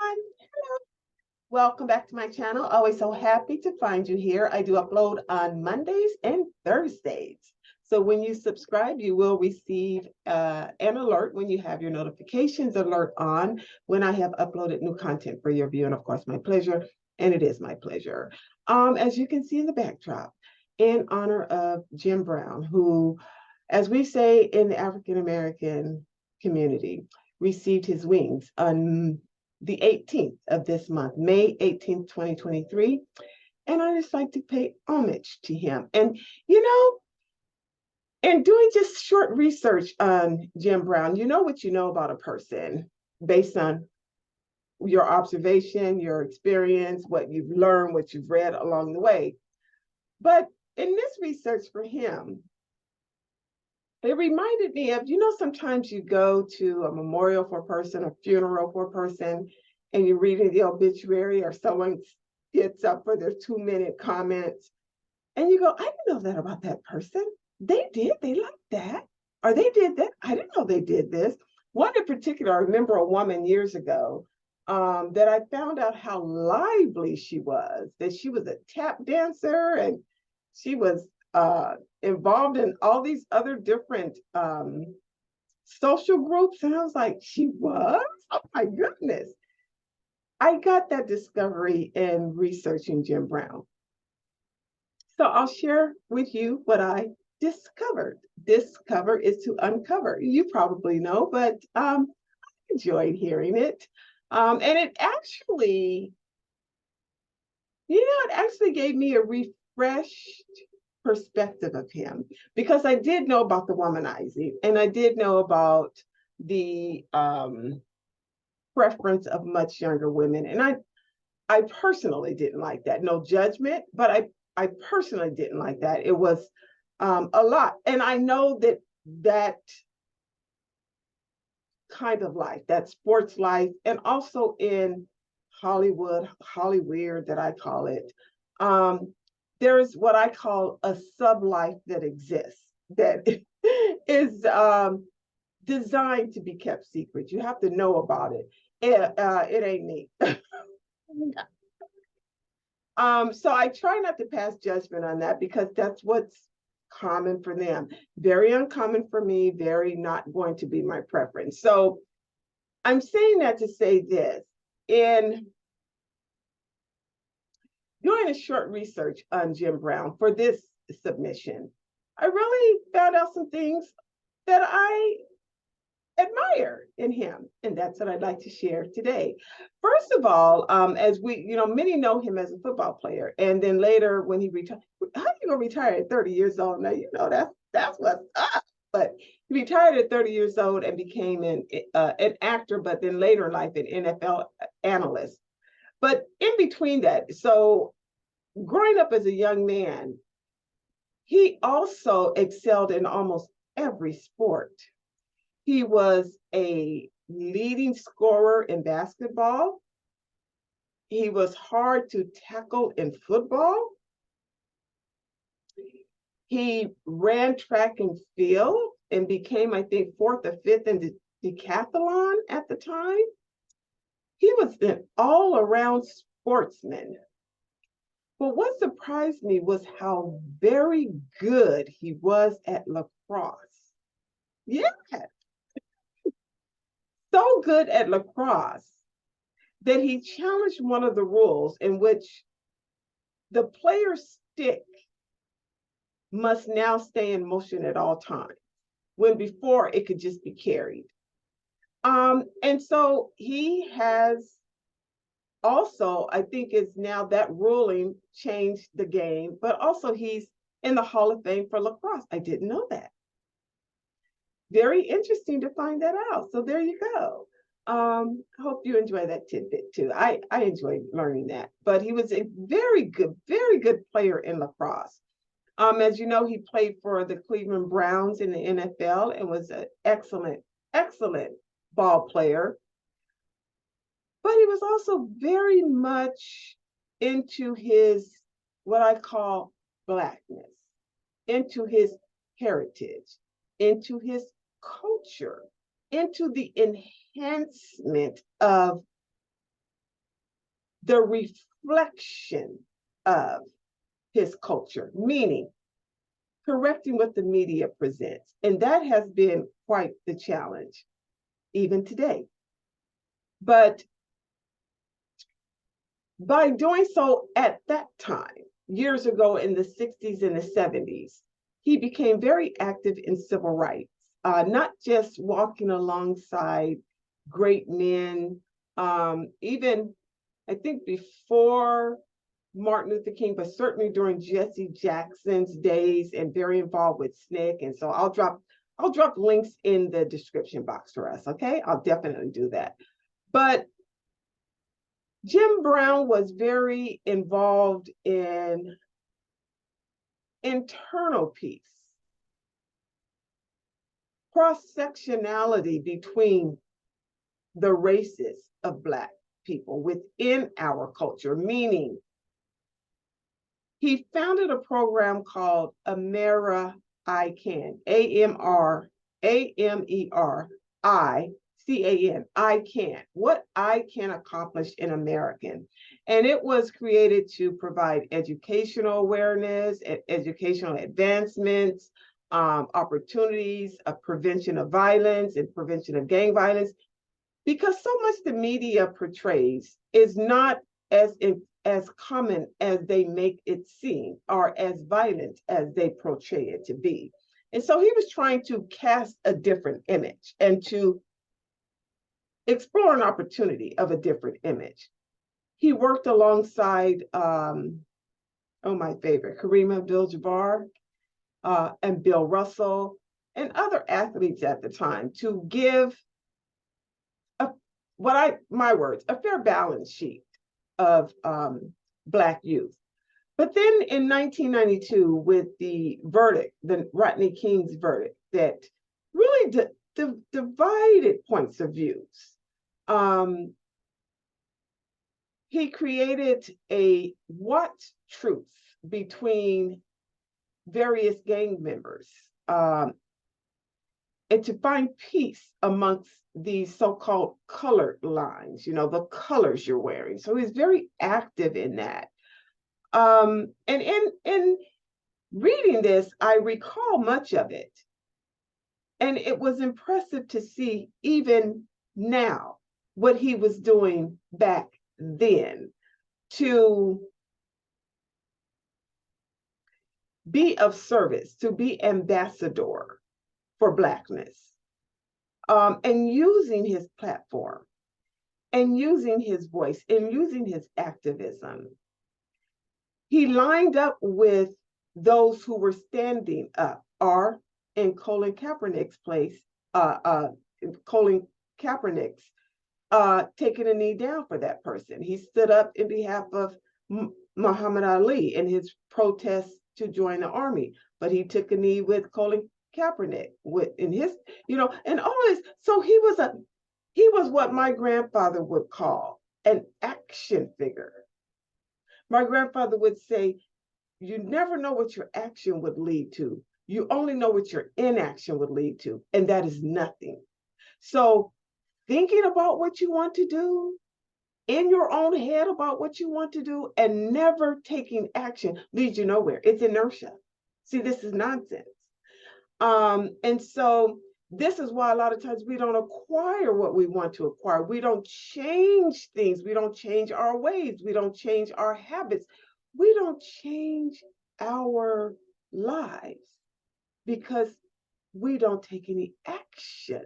Hello. Welcome back to my channel. Always so happy to find you here. I do upload on Mondays and Thursdays. So when you subscribe, you will receive an alert when you have your notifications alert on when I have uploaded new content for your view. And of course, my pleasure. And it is my pleasure. As you can see in the backdrop, in honor of Jim Brown, who, as we say in the African American community, received his wings on the 18th of this month, May 18th, 2023. And I just like to pay homage to him. And, and doing just short research on Jim Brown, you know what you know about a person based on your observation, your experience, what you've learned, what you've read along the way. But in this research for him, it reminded me of, sometimes you go to a memorial for a person, a funeral for a person, and you're reading the obituary or someone gets up for their 2-minute comments, and you go, I didn't know that about that person. They like that. Or they did that. I didn't know they did this. One in particular, I remember a woman years ago that I found out how lively she was, that she was a tap dancer and she was involved in all these other different social groups. And I was like, she was? Oh my goodness. I got that discovery in researching Jim Brown. So I'll share with you what I discovered. Discover is to uncover. You probably know, but I enjoyed hearing it. And it actually, it actually gave me a refreshed perspective of him, because I did know about the womanizing and I did know about the preference of much younger women. And I personally didn't like that. No judgment, but I personally didn't like that. It was a lot. And I know that kind of life, that sports life, and also in Hollywood that I call it, there's what I call a sub-life that exists that is designed to be kept secret. You have to know about it. It ain't me. So I try not to pass judgment on that, because that's what's common for them. Very uncommon for me, very not going to be my preference. So I'm saying that to say this. In doing a short research on Jim Brown for this submission, I really found out some things that I admire in him, and that's what I'd like to share today. First of all, as we, many know him as a football player, and then later when he retired, how you gonna retire at 30 years old? Now that's what's up. But he retired at 30 years old and became an actor, but then later in life an NFL analyst. But in between that, so growing up as a young man, he also excelled in almost every sport. He was a leading scorer in basketball. He was hard to tackle in football. He ran track and field and became, I think, 4th or 5th in the decathlon at the time. He was an all-around sportsman. But what surprised me was how very good he was at lacrosse. Yeah. So good at lacrosse that he challenged one of the rules in which the player's stick must now stay in motion at all times, when before it could just be carried. And so he has also, I think is now that ruling changed the game, but also he's in the Hall of Fame for lacrosse. I didn't know that. Very interesting to find that out. So there you go. Hope you enjoy that tidbit too. I enjoyed learning that. But he was a very good player in lacrosse. As you know, he played for the Cleveland Browns in the NFL and was an excellent ball player. But he was also very much into his, what I call Blackness, into his heritage, into his culture, into the enhancement of the reflection of his culture, meaning correcting what the media presents. And that has been quite the challenge, even today. But by doing so at that time, years ago in the 60s and the 70s, he became very active in civil rights, not just walking alongside great men, even I think before Martin Luther King, but certainly during Jesse Jackson's days, and very involved with SNCC. And so I'll drop links in the description box for us. Okay, I'll definitely do that. But Jim Brown was very involved in internal peace, cross-sectionality between the races of Black people within our culture, meaning he founded a program called Amera I Can, AMERICAN, I Can, what I can accomplish in American. And it was created to provide educational awareness, educational advancements, opportunities, of prevention of violence and prevention of gang violence, because so much the media portrays is not as common as they make it seem, or as violent as they portray it to be. And so he was trying to cast a different image and to explore an opportunity of a different image. He worked alongside, my favorite, Kareem Abdul-Jabbar and Bill Russell and other athletes at the time to give a fair balance sheet of Black youth. But then in 1992, with the verdict, the Rodney King's verdict, that really divided points of views, he created a what truth between various gang members, and to find peace amongst these so-called colored lines, the colors you're wearing. So he's very active in that. And in reading this, I recall much of it. And it was impressive to see even now what he was doing back then to be of service, to be ambassador for Blackness, and using his platform and using his voice and using his activism. He lined up with those who were standing up, or in Colin Kaepernick's place, Colin Kaepernick's taking a knee down for that person. He stood up in behalf of Muhammad Ali in his protest to join the army, but he took a knee with Colin Kaepernick in his, and all this. So he was what my grandfather would call an action figure. My grandfather would say, you never know what your action would lead to. You only know what your inaction would lead to, and that is nothing. So thinking about what you want to do, in your own head about what you want to do, and never taking action leads you nowhere. It's inertia. See, this is nonsense. And so this is why a lot of times we don't acquire what we want to acquire. We don't change things. We don't change our ways. We don't change our habits. We don't change our lives because we don't take any action.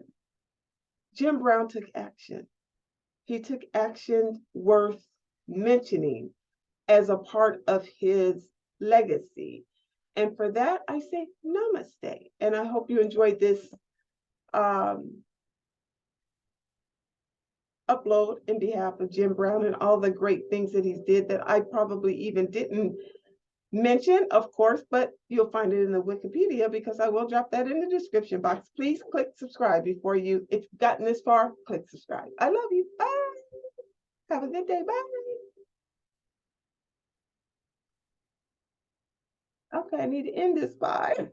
Jim Brown took action. He took action worth mentioning as a part of his legacy. And for that, I say namaste. And I hope you enjoyed this upload in behalf of Jim Brown and all the great things that he did that I probably even didn't mention, of course, but you'll find it in the Wikipedia because I will drop that in the description box. Please click subscribe if you've gotten this far, click subscribe. I love you. Bye. Have a good day. Bye. Okay, I need to end this by